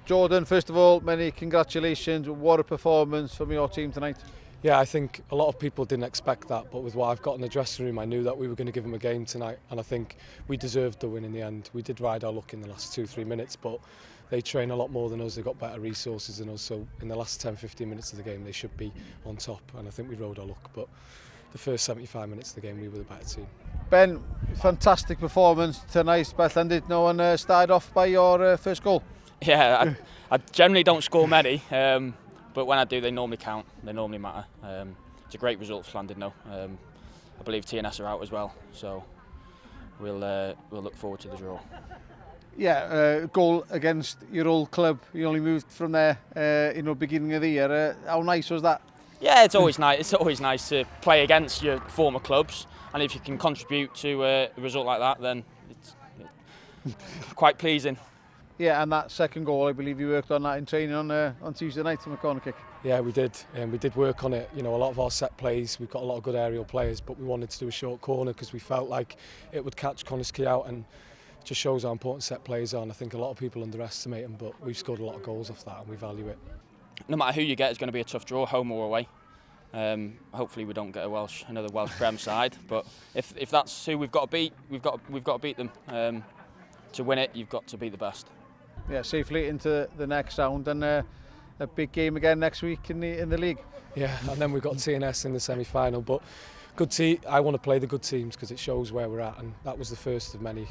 Jordan, first of all, many congratulations. What a performance from your team tonight. Yeah, I think a lot of people didn't expect that, but with what I've got in the dressing room, I knew that we were going to give them a game tonight, and I think we deserved the win in the end. We did ride our luck in the last 2-3 minutes, but they train a lot more than us, they've got better resources than us, so in the last 10-15 minutes of the game they should be on top, and I think we rode our luck, but the first 75 minutes of the game we were the better team. Ben, fantastic performance tonight. Llandudno, and started off by your first goal. Yeah, I generally don't score many, but when I do, they normally count. They normally matter. It's a great result for Llandudno. I believe TNS are out as well, so we'll look forward to the draw. Yeah, goal against your old club. You only moved from there, beginning of the year. How nice was that? Yeah, it's always nice. It's always nice to play against your former clubs, and if you can contribute to a result like that, then it's quite pleasing. Yeah, and that second goal, I believe you worked on that in training on Tuesday night from a corner kick. Yeah, we did, and we did work on it. You know, a lot of our set plays, we've got a lot of good aerial players, but we wanted to do a short corner because we felt like it would catch Connah's out, and it just shows how important set plays are. And I think a lot of people underestimate them, but we've scored a lot of goals off that, and we value it. No matter who you get, it's going to be a tough draw, home or away. Hopefully we don't get another Welsh Prem side, but if that's who we've got to beat, we've got to beat them. To win it, you've got to beat the best. Yeah, safely into the next round, and a big game again next week in the league. Yeah, and then we've got TNS in the semi-final, but good team. I want to play the good teams because it shows where we're at, and that was the first of many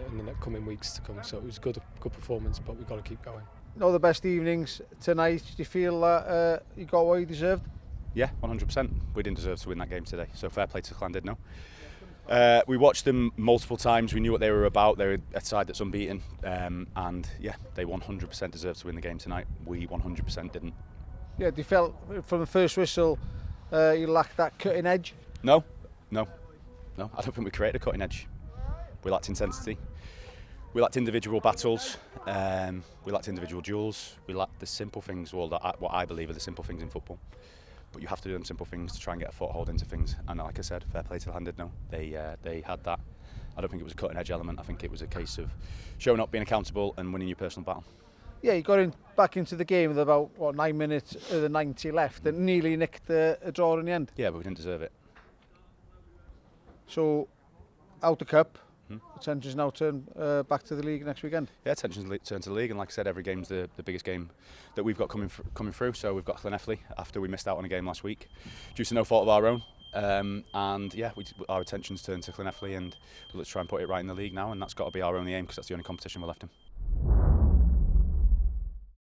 in the coming weeks to come. So it was a good performance, but we've got to keep going. Not the best evenings tonight. Do you feel that you got what you deserved? Yeah, 100%. We didn't deserve to win that game today, so fair play to Llandudno. We watched them multiple times. We knew what they were about. They were a side that's unbeaten, and yeah, they 100% deserved to win the game tonight. We 100% didn't. Yeah, do you felt from the first whistle you lacked that cutting edge? No. I don't think we created a cutting edge. We lacked intensity. We lacked individual battles. We lacked individual duels. We lacked the simple things, what I believe are the simple things in football. But you have to do them simple things to try and get a foothold into things. And like I said, fair play to Llandudno. They had that. I don't think it was a cutting edge element. I think it was a case of showing up, being accountable, and winning your personal battle. Yeah, you got back into the game with about 9 minutes of the 90 left, and nearly nicked a draw in the end. Yeah, but we didn't deserve it. So, out the cup. Attention's now turn back to the league next weekend. Yeah, attention's turned to the league, and like I said, every game's the biggest game that we've got coming through. So we've got Llanelli after we missed out on a game last week due to no fault of our own. And yeah, our attention's turned to Llanelli, and let's try and put it right in the league now, and that's got to be our only aim because that's the only competition we're left in.